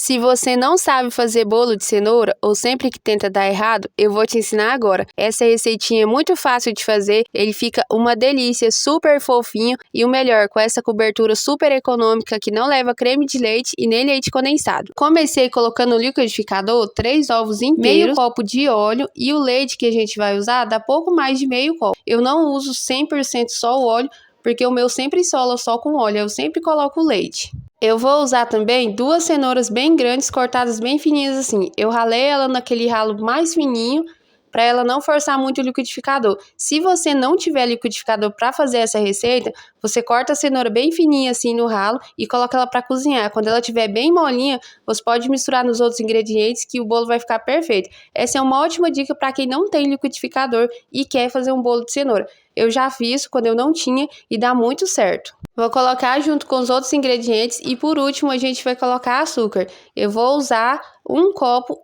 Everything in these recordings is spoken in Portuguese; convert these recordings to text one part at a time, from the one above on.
Se você não sabe fazer bolo de cenoura ou sempre que tenta dar errado, eu vou te ensinar agora. Essa receitinha é muito fácil de fazer, ele fica uma delícia, super fofinho e o melhor, com essa cobertura super econômica que não leva creme de leite e nem leite condensado. Comecei colocando no liquidificador 3 ovos inteiros, meio copo de óleo e o leite que a gente vai usar dá pouco mais de meio copo. Eu não uso 100% só o óleo, porque o meu sempre sola só com óleo, eu sempre coloco leite. Eu vou usar também 2 cenouras bem grandes, cortadas bem fininhas assim. Eu ralei ela naquele ralo mais fininho, para ela não forçar muito o liquidificador. Se você não tiver liquidificador para fazer essa receita, você corta a cenoura bem fininha assim no ralo e coloca ela para cozinhar. Quando ela estiver bem molinha, você pode misturar nos outros ingredientes que o bolo vai ficar perfeito. Essa é uma ótima dica para quem não tem liquidificador e quer fazer um bolo de cenoura. Eu já fiz quando eu não tinha e dá muito certo. Vou colocar junto com os outros ingredientes e por último a gente vai colocar açúcar. Eu vou usar 1,5 copo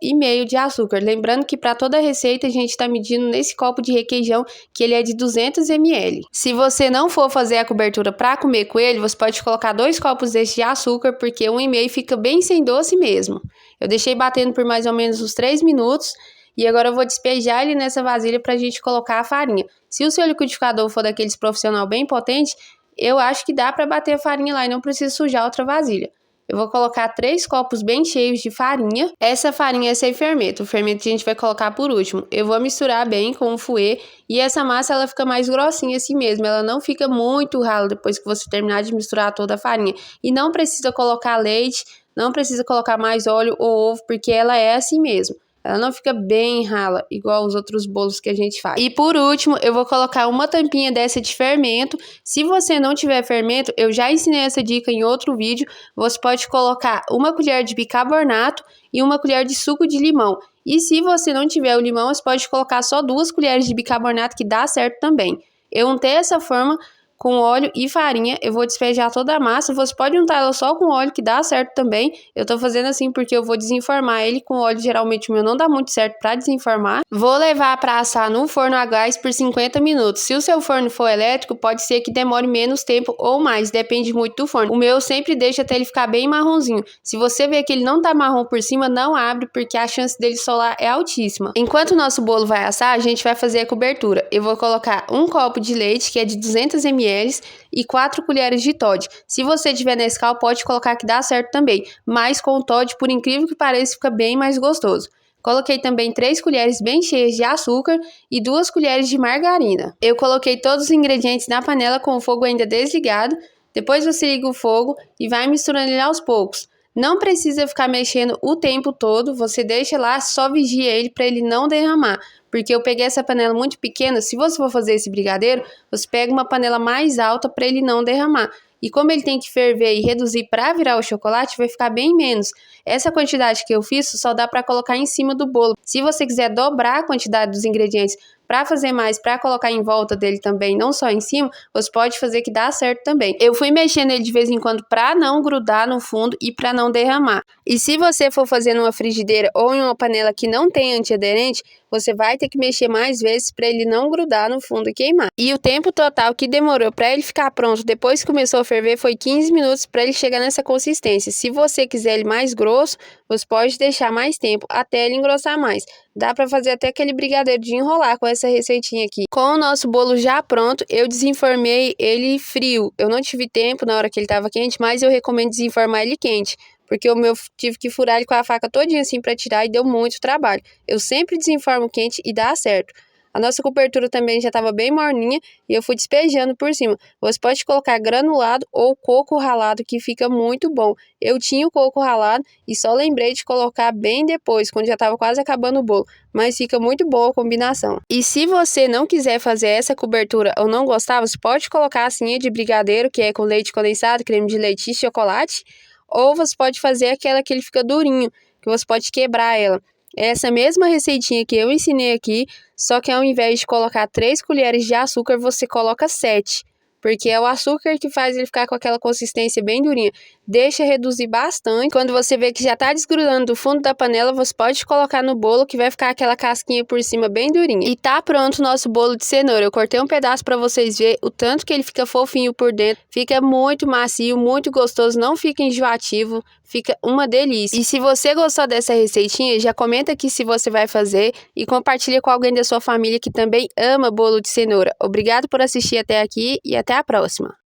de açúcar. Lembrando que para toda receita a gente está medindo nesse copo de requeijão que ele é de 200 ml. Se você não for fazer a cobertura para comer com ele, você pode colocar 2 copos desse de açúcar porque 1,5 fica bem sem doce mesmo. Eu deixei batendo por mais ou menos uns 3 minutos. E agora eu vou despejar ele nessa vasilha para a gente colocar a farinha. Se o seu liquidificador for daqueles profissional bem potente, eu acho que dá para bater a farinha lá e não precisa sujar outra vasilha. Eu vou colocar 3 copos bem cheios de farinha. Essa farinha é sem fermento. O fermento a gente vai colocar por último. Eu vou misturar bem com o fouet e essa massa ela fica mais grossinha assim mesmo. Ela não fica muito rala depois que você terminar de misturar toda a farinha. E não precisa colocar leite, não precisa colocar mais óleo ou ovo, porque ela é assim mesmo. Ela não fica bem rala, igual os outros bolos que a gente faz. E por último, eu vou colocar uma tampinha dessa de fermento. Se você não tiver fermento, eu já ensinei essa dica em outro vídeo. Você pode colocar 1 colher de bicarbonato e 1 colher de suco de limão. E se você não tiver o limão, você pode colocar só 2 colheres de bicarbonato, que dá certo também. Eu untei essa forma com óleo e farinha, eu vou despejar toda a massa. Você pode untar ela só com óleo, que dá certo também. Eu tô fazendo assim porque eu vou desenformar ele com óleo. Geralmente o meu não dá muito certo para desenformar. Vou levar para assar no forno a gás por 50 minutos. Se o seu forno for elétrico, pode ser que demore menos tempo ou mais, depende muito do forno. O meu sempre deixa até ele ficar bem marronzinho. Se você ver que ele não tá marrom por cima, não abre, porque a chance dele solar é altíssima. Enquanto o nosso bolo vai assar, a gente vai fazer a cobertura. Eu vou colocar 1 copo de leite, que é de 200 ml, e 4 colheres de Toddy. Se você tiver Nescau, pode colocar que dá certo também, mas com o Toddy, por incrível que pareça, fica bem mais gostoso. Coloquei também 3 colheres bem cheias de açúcar e 2 colheres de margarina. Eu coloquei todos os ingredientes na panela com o fogo ainda desligado. Depois você liga o fogo e vai misturando ele aos poucos. Não precisa ficar mexendo o tempo todo, você deixa lá, só vigia ele para ele não derramar. Porque eu peguei essa panela muito pequena. Se você for fazer esse brigadeiro, você pega uma panela mais alta para ele não derramar. E como ele tem que ferver e reduzir para virar o chocolate, vai ficar bem menos. Essa quantidade que eu fiz só dá para colocar em cima do bolo. Se você quiser dobrar a quantidade dos ingredientes para fazer mais, para colocar em volta dele também, não só em cima, você pode fazer que dá certo também. Eu fui mexendo ele de vez em quando para não grudar no fundo e para não derramar. E se você for fazer numa frigideira ou em uma panela que não tem antiaderente, você vai ter que mexer mais vezes para ele não grudar no fundo e queimar. E o tempo total que demorou para ele ficar pronto depois que começou a ferver foi 15 minutos para ele chegar nessa consistência. Se você quiser ele mais grosso, você pode deixar mais tempo até ele engrossar mais. Dá para fazer até aquele brigadeiro de enrolar com essa receitinha aqui. Com o nosso bolo já pronto, eu desenformei ele frio. Eu não tive tempo na hora que ele estava quente, mas eu recomendo desenformar ele quente. Porque o meu tive que furar ele com a faca todinha assim para tirar e deu muito trabalho. Eu sempre desenformo quente e dá certo. A nossa cobertura também já estava bem morninha e eu fui despejando por cima. Você pode colocar granulado ou coco ralado, que fica muito bom. Eu tinha o coco ralado e só lembrei de colocar bem depois, quando já estava quase acabando o bolo. Mas fica muito boa a combinação. E se você não quiser fazer essa cobertura ou não gostar, você pode colocar a assinha de brigadeiro, que é com leite condensado, creme de leite e chocolate. Ou você pode fazer aquela que ele fica durinho, que você pode quebrar ela. Essa mesma receitinha que eu ensinei aqui, só que ao invés de colocar 3 colheres de açúcar, você coloca 7. Porque é o açúcar que faz ele ficar com aquela consistência bem durinha. Deixa reduzir bastante. Quando você vê que já tá desgrudando do fundo da panela, você pode colocar no bolo, que vai ficar aquela casquinha por cima bem durinha. E tá pronto o nosso bolo de cenoura. Eu cortei um pedaço para vocês verem o tanto que ele fica fofinho por dentro. Fica muito macio, muito gostoso, não fica enjoativo. fica uma delícia. E se você gostou dessa receitinha, já comenta aqui se você vai fazer e compartilha com alguém da sua família que também ama bolo de cenoura. Obrigado por assistir até aqui e até a próxima!